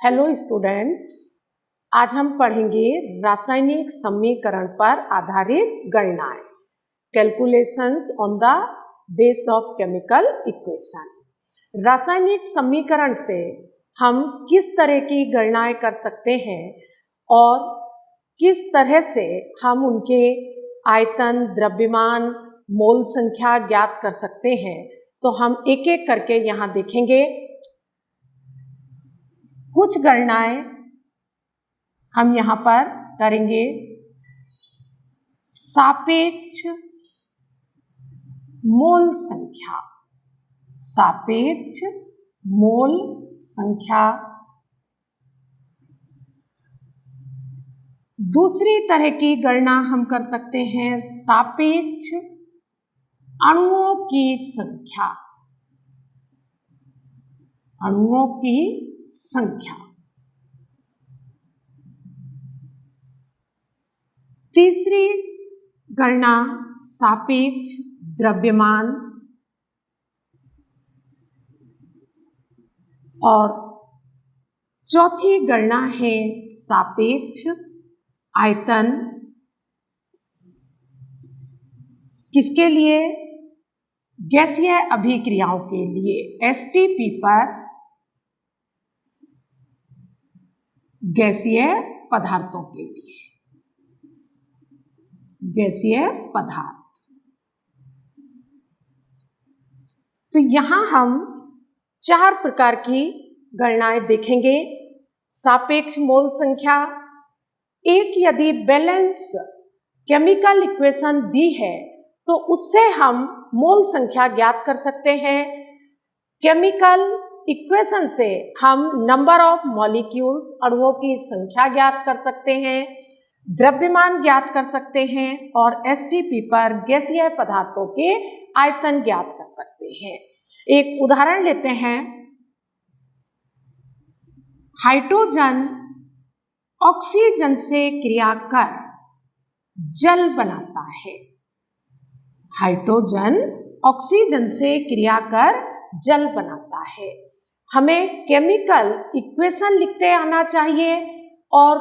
Hello students, आज हम पढ़ेंगे रासायनिक समीकरण पर आधारित गणनाएं, calculations on the based of chemical equation. रासायनिक समीकरण से हम किस तरह की गणनाएं कर सकते हैं और किस तरह से हम उनके आयतन, द्रव्यमान, मोल संख्या ज्ञात कर सकते हैं, तो हम एक एक करके यहाँ देखेंगे। कुछ गणनाएं हम यहाँ पर करेंगे। सापेक्ष मोल संख्या, सापेक्ष मोल संख्या। दूसरी तरह की गणना हम कर सकते हैं सापेक्ष अणुओं की संख्या, अणुओं की संख्या। तीसरी गणना सापेक्ष द्रव्यमान और चौथी गणना है सापेक्ष आयतन। किसके लिए? गैसीय अभिक्रियाओं के लिए, एसटीपी पर गैसीय पदार्थों के लिए, गैसीय पदार्थ। तो यहां हम 4 प्रकार की गणनाएं देखेंगे। सापेक्ष मोल संख्या, एक यदि बैलेंस केमिकल इक्वेशन दी है तो उससे हम मोल संख्या ज्ञात कर सकते हैं। केमिकल इक्वेशन से हम नंबर ऑफ मॉलिक्यूल्स, अणुओं की संख्या ज्ञात कर सकते हैं, द्रव्यमान ज्ञात कर सकते हैं और एसटीपी पर गैसीय पदार्थों के आयतन ज्ञात कर सकते हैं। एक उदाहरण लेते हैं। हाइड्रोजन ऑक्सीजन से क्रिया कर जल बनाता है। हाइड्रोजन ऑक्सीजन से क्रिया कर जल बनाता है। हमें केमिकल इक्वेशन लिखते आना चाहिए और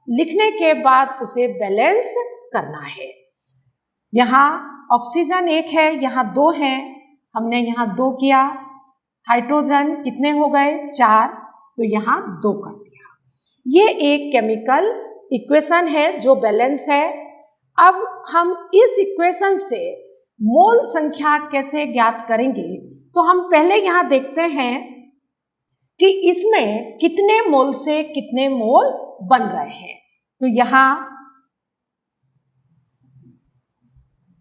लिखने के बाद उसे बैलेंस करना है। यहाँ ऑक्सीजन 1 है, यहाँ 2 है, हमने यहाँ 2 किया। हाइड्रोजन कितने हो गए? 4, तो यहाँ 2 कर दिया। ये एक केमिकल इक्वेशन है जो बैलेंस है। अब हम इस इक्वेशन से मोल संख्या कैसे ज्ञात करेंगे, तो हम पहले यहाँ देखते हैं कि इसमें कितने मोल से कितने मोल बन रहे हैं। तो यहाँ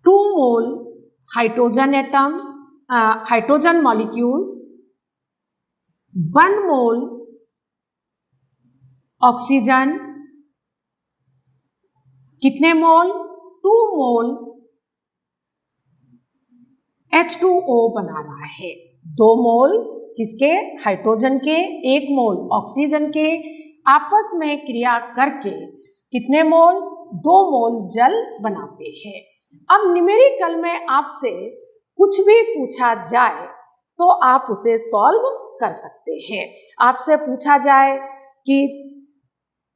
2 मोल हाइड्रोजन एटम, हाइड्रोजन मॉलिक्यूल्स, 1 मोल ऑक्सीजन, कितने मोल? 2 मोल H2O बना रहा है। 2 मोल किसके? हाइड्रोजन के, 1 मोल ऑक्सीजन के, आपस में क्रिया करके कितने मोल? 2 मोल जल बनाते हैं। अब न्यूमेरिकल में आपसे कुछ भी पूछा जाए तो आप उसे सॉल्व कर सकते हैं। आपसे पूछा जाए कि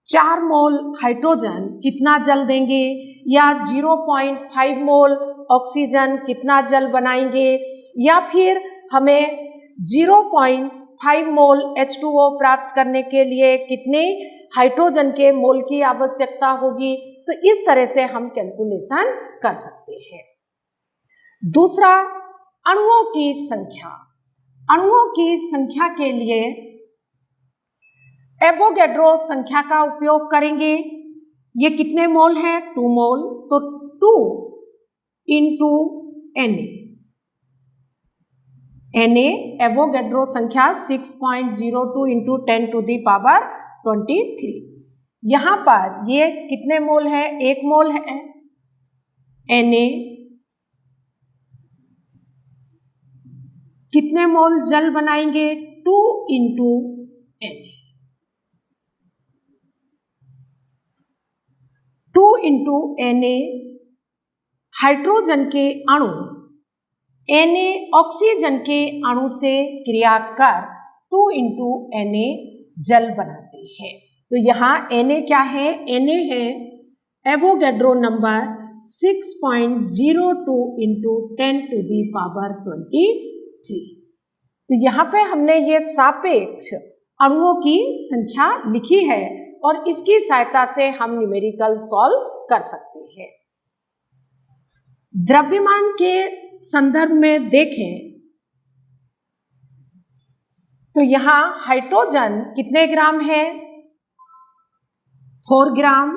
4 मोल हाइड्रोजन कितना जल देंगे या 0.5 मोल ऑक्सीजन कितना जल बनाएंगे, या फिर हमें 0.5 मोल H2O प्राप्त करने के लिए कितने हाइड्रोजन के मोल की आवश्यकता होगी, तो इस तरह से हम कैलकुलेशन कर सकते हैं। दूसरा, अणुओं की संख्या। अणुओं की संख्या के लिए एवोगैड्रो संख्या का उपयोग करेंगे। ये कितने मोल है? 2 मोल, तो 2 इंटू Na। Na एवोगैड्रो संख्या 6.02 इंटू 10⁻23। यहाँ पर ये कितने मोल है? 1 मोल है। Na कितने मोल जल बनाएंगे? 2 into Na। 2 into Na hydrogen के अणु Na ऑक्सीजन के अणु से क्रिया कर 2 इंटू Na जल बनाते करते हैं। तो यहाँ Na क्या है? Na है एवोगैड्रो नंबर 6.02 इंटू 10⁻23। तो यहाँ पे हमने ये सापेक्ष अणुओं की संख्या लिखी है और इसकी सहायता से हम न्यूमेरिकल सॉल्व कर सकते हैं। द्रव्यमान के संदर्भ में देखें तो यहाँ हाइड्रोजन कितने ग्राम है? 4 ग्राम।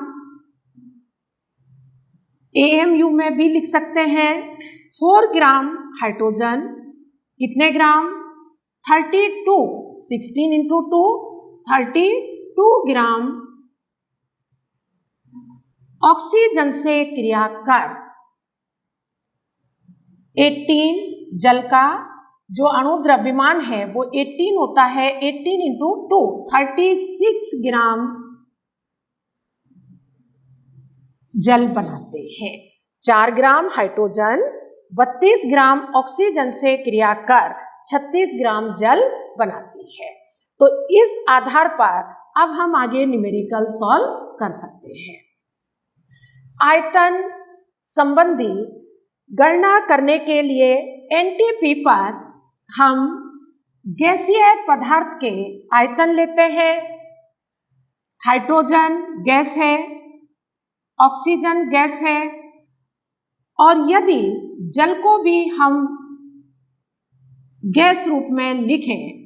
AMU में भी लिख सकते हैं 4 ग्राम हाइड्रोजन कितने ग्राम? 32, 16 इंटू 2 32 ग्राम ऑक्सीजन से क्रिया कर 18 जल का जो अणु द्रव्यमान है वो 18 होता है। 18 इंटू 2 36 ग्राम जल बनाते हैं। 4 ग्राम हाइड्रोजन 32 ग्राम ऑक्सीजन से क्रिया कर 36 ग्राम जल बनाती है। तो इस आधार पर अब हम आगे न्यूमेरिकल सॉल्व कर सकते हैं। आयतन संबंधी गणना करने के लिए एनटीपी पर हम गैसीय पदार्थ के आयतन लेते हैं। हाइड्रोजन गैस है, ऑक्सीजन गैस है और यदि जल को भी हम गैस रूप में लिखें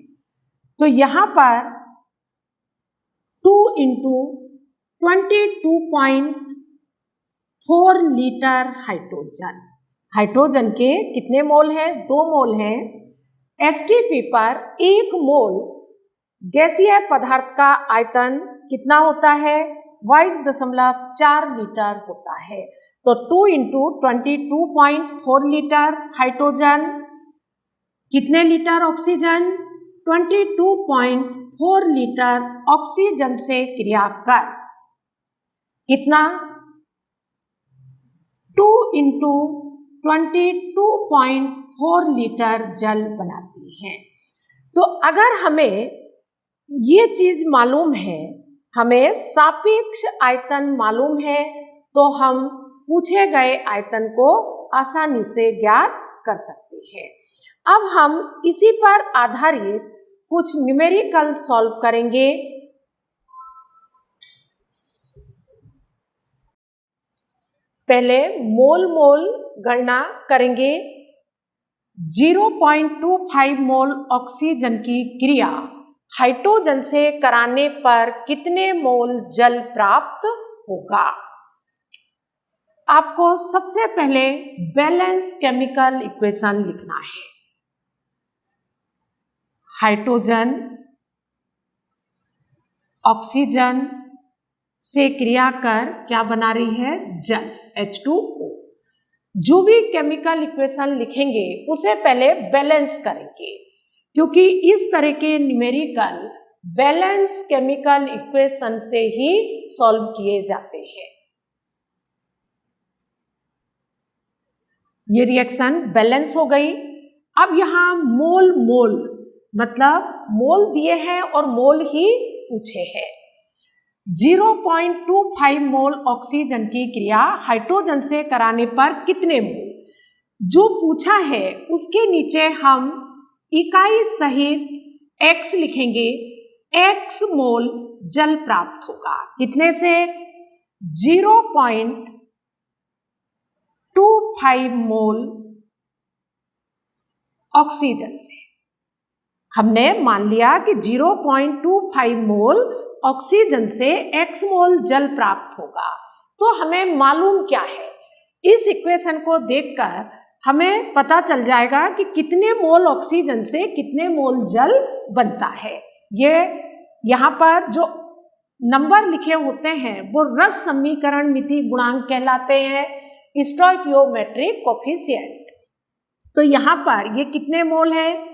तो यहाँ पर 2 इंटू 22.4 लीटर हाइड्रोजन के कितने मोल है? 2 मोल है। एसटीपी पर 1 मोल गैसीय पदार्थ का आयतन कितना होता है? 22.4 लीटर होता है। तो 2 इंटू 22.4 लीटर हाइड्रोजन, कितने लीटर ऑक्सीजन? 22.4 लीटर ऑक्सीजन से क्रिया कर कितना? 2 इंटू 22.4 लीटर जल बनाती है। तो अगर हमें ये चीज मालूम है, हमें सापेक्ष आयतन मालूम है, तो हम पूछे गए आयतन को आसानी से ज्ञात कर सकते हैं। अब हम इसी पर आधारित कुछ न्यूमेरिकल सॉल्व करेंगे। पहले मोल गणना करेंगे। 0.25 मोल ऑक्सीजन की क्रिया हाइड्रोजन से कराने पर कितने मोल जल प्राप्त होगा? आपको सबसे पहले बैलेंस केमिकल इक्वेशन लिखना है। हाइड्रोजन ऑक्सीजन से क्रिया कर क्या बना रही है? जल, H2O। जो भी केमिकल इक्वेशन लिखेंगे उसे पहले बैलेंस करेंगे, क्योंकि इस तरह के न्यूमेरिकल बैलेंस केमिकल इक्वेशन से ही सॉल्व किए जाते हैं। ये रिएक्शन बैलेंस हो गई। अब यहाँ मोल मतलब मोल दिए हैं और मोल ही पूछे हैं। 0.25 मोल ऑक्सीजन की क्रिया हाइड्रोजन से कराने पर कितने मोल, जो पूछा है उसके नीचे हम इकाई सहित x लिखेंगे। x मोल जल प्राप्त होगा कितने से? 0.25 मोल ऑक्सीजन से। हमने मान लिया कि 0.25 मोल ऑक्सीजन से x मोल जल प्राप्त होगा। तो हमें मालूम क्या है? इस इक्वेशन को देखकर हमें पता चल जाएगा कि कितने मोल ऑक्सीजन से कितने मोल जल बनता है। ये यहाँ पर जो नंबर लिखे होते हैं वो रस समीकरण मिति गुणांक कहलाते हैं, स्टोइकियोमेट्रिक कोफिशिएंट। तो यहाँ पर ये कितने मोल है?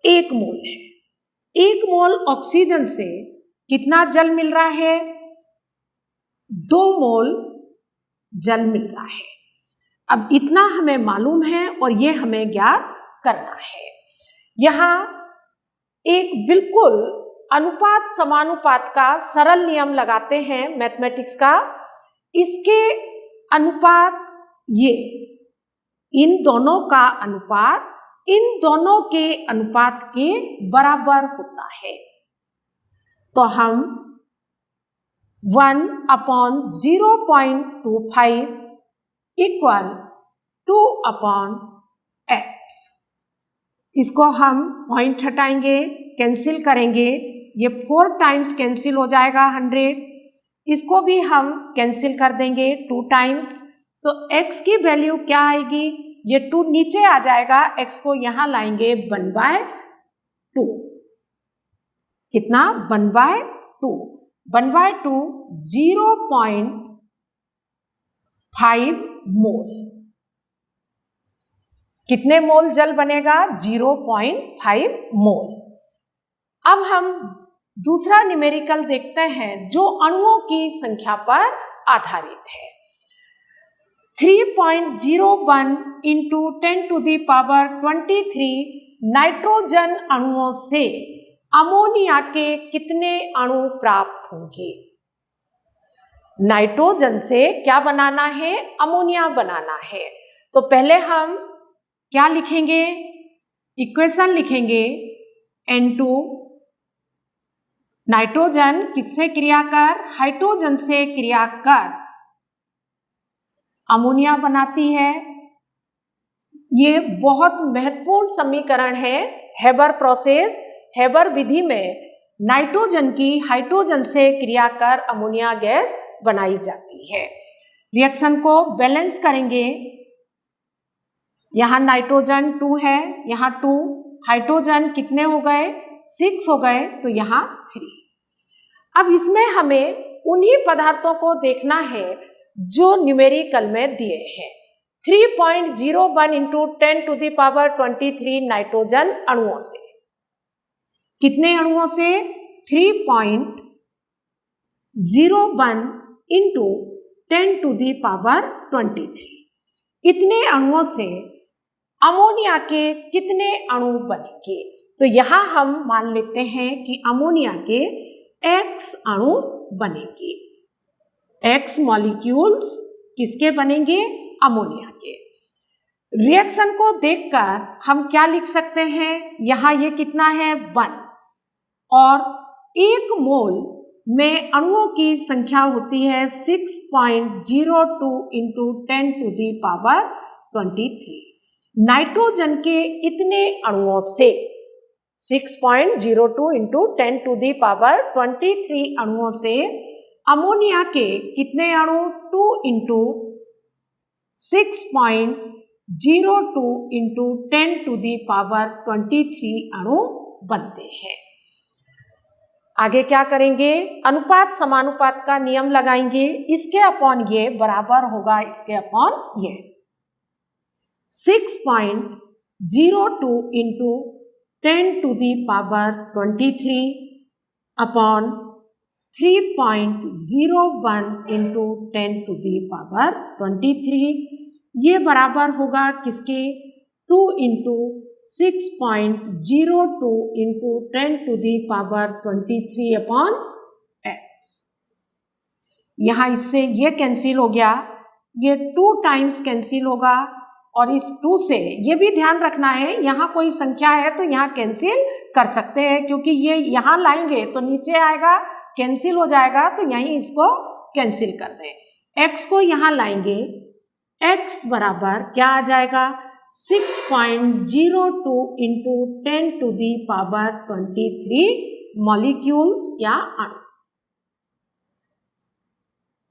1 मोल है। 1 मोल ऑक्सीजन से कितना जल मिल रहा है? 2 मोल जल मिल रहा है। अब इतना हमें मालूम है और ये हमें ज्ञात करना है। यहाँ एक बिल्कुल अनुपात समानुपात का सरल नियम लगाते हैं मैथमेटिक्स का। इसके अनुपात ये, इन दोनों का अनुपात इन दोनों के अनुपात के बराबर होता है। तो हम 1/0.25 इक्वल 2/x, इसको हम पॉइंट हटाएंगे, कैंसिल करेंगे, ये 4 टाइम्स कैंसिल हो जाएगा 100, इसको भी हम कैंसिल कर देंगे 2 टाइम्स। तो x की वैल्यू क्या आएगी, ये 2 नीचे आ जाएगा, x को यहां लाएंगे 1/2, कितना 1/2, 1/2 0.5 मोल। कितने मोल जल बनेगा, 0.5 मोल। अब हम दूसरा न्यूमेरिकल देखते हैं जो अणुओं की संख्या पर आधारित है। 3.01 into 10⁻23 नाइट्रोजन अणुओं से अमोनिया के कितने अणु प्राप्त होंगे। नाइट्रोजन से क्या बनाना है, अमोनिया बनाना है। तो पहले हम क्या लिखेंगे, इक्वेशन लिखेंगे, N2 नाइट्रोजन किससे क्रिया कर, हाइड्रोजन से क्रिया कर अमोनिया बनाती है। ये बहुत महत्वपूर्ण समीकरण है, हेबर प्रोसेस। हेबर विधि में नाइट्रोजन की हाइड्रोजन से क्रिया कर अमोनिया गैस बनाई जाती है। रिएक्शन को बैलेंस करेंगे, यहाँ नाइट्रोजन 2 है, यहाँ 2, हाइड्रोजन कितने हो गए, 6 हो गए, तो यहाँ 3। अब इसमें हमें उन्हीं पदार्थों को देखना है जो न्यूमेरिकल में दिए हैं। 3.01 into 10⁻23 नाइट्रोजन अणुओं से, कितने अणुओं से, 3.01 into 10⁻23, इतने अणुओं से अमोनिया के कितने अणु बनेंगे। तो यहां हम मान लेते हैं कि अमोनिया के X अणु बनेंगे। X मॉलिक्यूल्स किसके बनेंगे, अमोनिया के। रिएक्शन को देखकर हम क्या लिख सकते हैं, यहां ये कितना है 1, और 1 मोल में अणुओं की संख्या होती है 6.02 into 10⁻23। नाइट्रोजन के इतने अणुओं से 6.02 into 10⁻23 अणुओं से अमोनिया के कितने अणु, 2 into 6.02 into 10⁻23 अणु बनते हैं। आगे क्या करेंगे, अनुपात समानुपात का नियम लगाएंगे, इसके अपॉन ये बराबर होगा इसके अपॉन ये। 6.02 into 10⁻23 अपॉन 3.01 into 10⁻23, ये बराबर होगा किसके, 2 into 6.02 into 10⁻23 अपॉन x। यहाँ इससे ये कैंसिल हो गया, ये 2 टाइम्स कैंसिल होगा, और इस 2 से ये भी ध्यान रखना है, यहाँ कोई संख्या है तो यहाँ कैंसिल कर सकते हैं, क्योंकि ये यहाँ लाएंगे तो नीचे आएगा, कैंसिल हो जाएगा, तो यहीं इसको कैंसिल कर दें। x को यहाँ लाएंगे, x बराबर क्या आ जाएगा, 6.02 into 10⁻23 मॉलिक्यूल्स या अणु।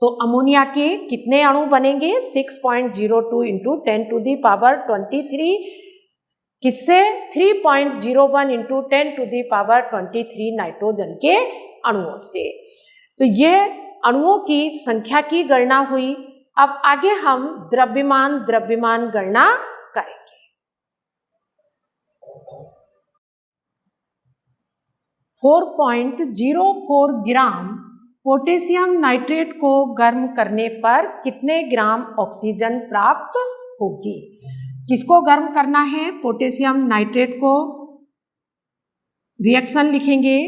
तो अमोनिया के कितने अणु बनेंगे, 6.02 into 10⁻23, किससे, 3.01 into 10⁻23 नाइट्रोजन के अणुओं से। तो यह अणुओं की संख्या की गणना हुई। अब आगे हम द्रव्यमान गणना करेंगे। 4.04 ग्राम पोटेशियम नाइट्रेट को गर्म करने पर कितने ग्राम ऑक्सीजन प्राप्त होगी। किसको गर्म करना है, पोटेशियम नाइट्रेट को। रिएक्शन लिखेंगे,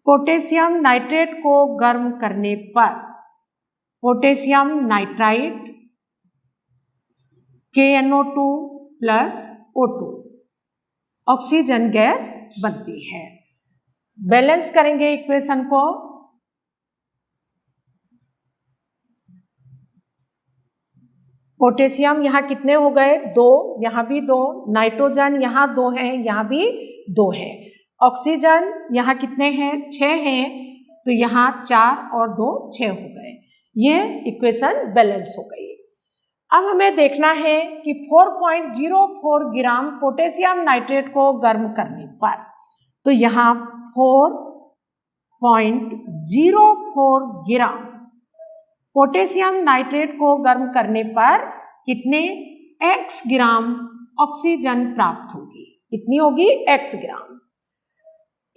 पोटेशियम नाइट्रेट को गर्म करने पर potassium nitrite KNO2 plus O2 oxygen gas बनती है। बैलेंस करेंगे इक्वेशन को। पोटेशियम यहाँ कितने हो गए? 2, यहाँ भी 2, नाइट्रोजन यहाँ 2 है, यहाँ भी 2 है, ऑक्सीजन यहाँ कितने हैं? 6 हैं, तो यहाँ 4 और 2 6 हो गए। ये इक्वेशन बैलेंस हो गई। अब हमें देखना है कि 4.04 ग्राम पोटेशियम नाइट्रेट को गर्म करने पर, तो यहाँ 4.04 ग्राम पोटेशियम नाइट्रेट को गर्म करने पर कितने x ग्राम ऑक्सीजन प्राप्त होगी? कितनी होगी? x ग्राम।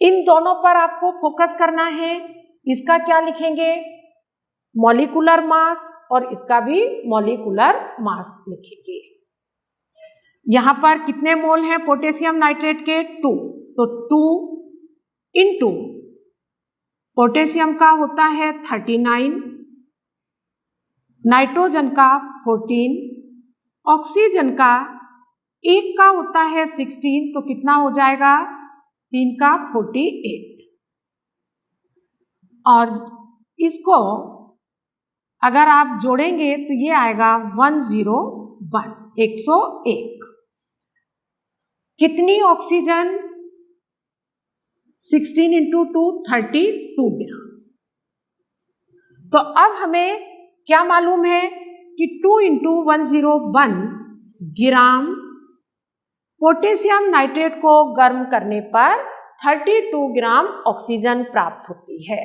इन दोनों पर आपको फोकस करना है। इसका क्या लिखेंगे? मॉलिक्यूलर मास, और इसका भी मॉलिक्यूलर मास लिखेंगे। यहां पर कितने मोल हैं पोटेशियम नाइट्रेट के? 2, तो 2 इंटू पोटेशियम का होता है 39, नाइट्रोजन का 14, ऑक्सीजन का 1 का होता है 16, तो कितना हो जाएगा? 3 का 48। और इसको अगर आप जोड़ेंगे तो ये आएगा 101, 101। कितनी ऑक्सीजन? 16 इंटू 2 32 ग्राम। तो अब हमें क्या मालूम है कि 2 इंटू 101 ग्राम पोटेशियम नाइट्रेट को गर्म करने पर 32 ग्राम ऑक्सीजन प्राप्त होती है।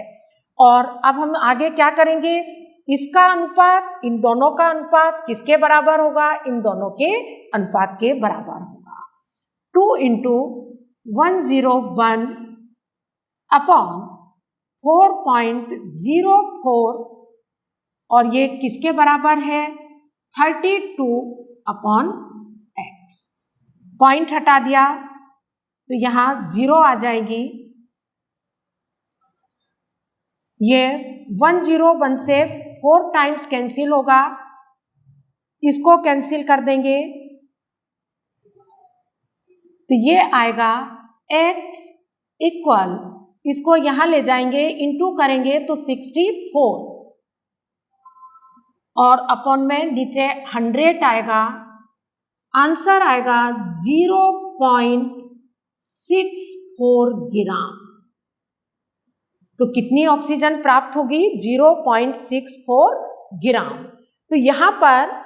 और अब हम आगे क्या करेंगे? इसका अनुपात, इन दोनों का अनुपात किसके बराबर होगा? इन दोनों के अनुपात के बराबर होगा। 2 इंटू 101 अपॉन 4.04, और ये किसके बराबर है? 32 अपॉन x। पॉइंट हटा दिया तो यहाँ 0 आ जाएगी। ये 101 से 4 टाइम्स कैंसिल होगा, इसको कैंसिल कर देंगे तो ये आएगा x इक्वल, इसको यहां ले जाएंगे, इंटू करेंगे तो 64, और अपॉन में नीचे 100 आएगा। आंसर आएगा 0.64 ग्राम। तो कितनी ऑक्सीजन प्राप्त होगी? 0.64 ग्राम। तो यहां पर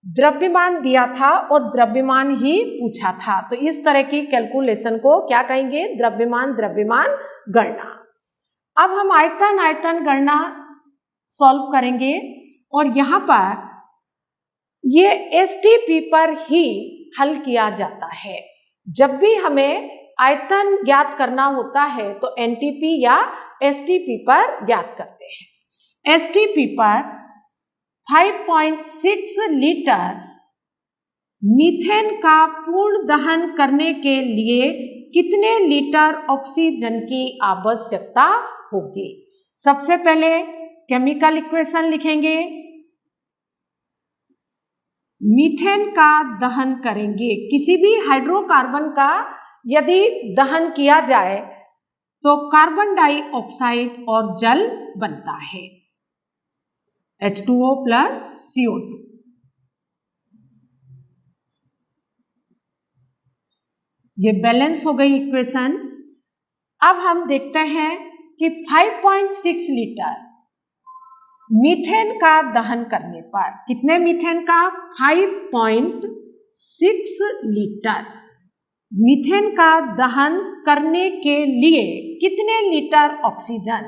द्रव्यमान दिया था और द्रव्यमान ही पूछा था, तो इस तरह की कैलकुलेशन को क्या कहेंगे? द्रव्यमान गणना। अब हम आयतन गणना सॉल्व करेंगे, और यहां पर ये एसटीपी पर ही हल किया जाता है। जब भी हमें आयतन ज्ञात करना होता है तो एनटीपी या एसटीपी पर ज्ञात करते हैं। एसटीपी पर 5.6 लीटर मीथेन का पूर्ण दहन करने के लिए कितने लीटर ऑक्सीजन की आवश्यकता होगी? सबसे पहले केमिकल इक्वेशन लिखेंगे। मीथेन का दहन करेंगे, किसी भी हाइड्रोकार्बन का यदि दहन किया जाए तो कार्बन डाइऑक्साइड और जल बनता है, H2O प्लस CO2। ये बैलेंस हो गई इक्वेशन। अब हम देखते हैं कि 5.6 लीटर मीथेन का दहन करने पर, कितने मीथेन का? 5.6 लीटर मीथेन का दहन करने के लिए कितने लीटर ऑक्सीजन?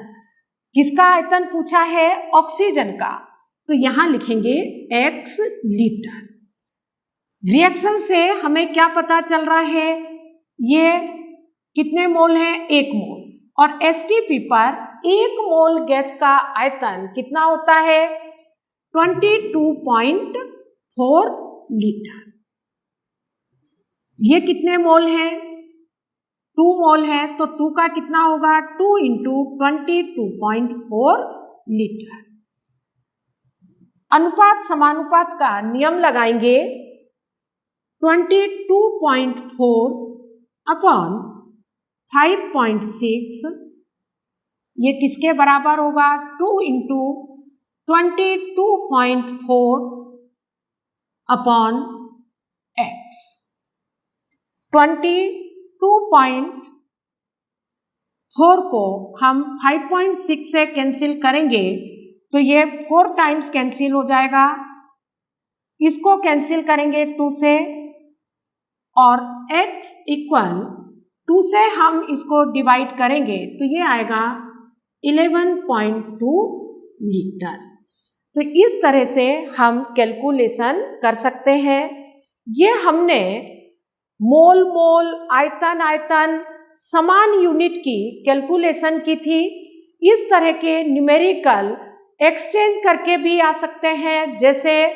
किसका आयतन पूछा है? ऑक्सीजन का, तो यहां लिखेंगे x लीटर। रिएक्शन से हमें क्या पता चल रहा है? ये कितने मोल हैं? 1 मोल। और एसटीपी पर 1 मोल गैस का आयतन कितना होता है? 22.4 लीटर। ये कितने मोल हैं? 2 मोल है तो 2 का कितना होगा 2 इंटू 22.4 लीटर। अनुपात समानुपात का नियम लगाएंगे 22.4 अपॉन 5.6 ये किसके बराबर होगा 2 इंटू 22.4 अपॉन x। 22.4 को हम 5.6 से कैंसिल करेंगे तो ये 4 टाइम्स कैंसिल हो जाएगा, इसको कैंसिल करेंगे 2 से और x इक्वल 2 से हम इसको डिवाइड करेंगे तो ये आएगा 11.2 लीटर। तो इस तरह से हम कैलकुलेशन कर सकते हैं। ये हमने मोल मोल आयतन आयतन समान यूनिट की कैलकुलेशन की थी। इस तरह के न्यूमेरिकल एक्सचेंज करके भी आ सकते हैं, जैसे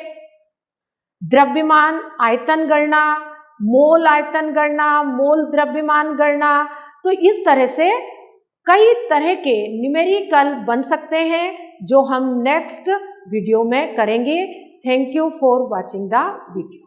द्रव्यमान आयतन गणना, मोल आयतन गणना, मोल द्रव्यमान गणना। तो इस तरह से कई तरह के न्यूमेरिकल बन सकते हैं जो हम नेक्स्ट वीडियो में करेंगे। Thank you for watching the video.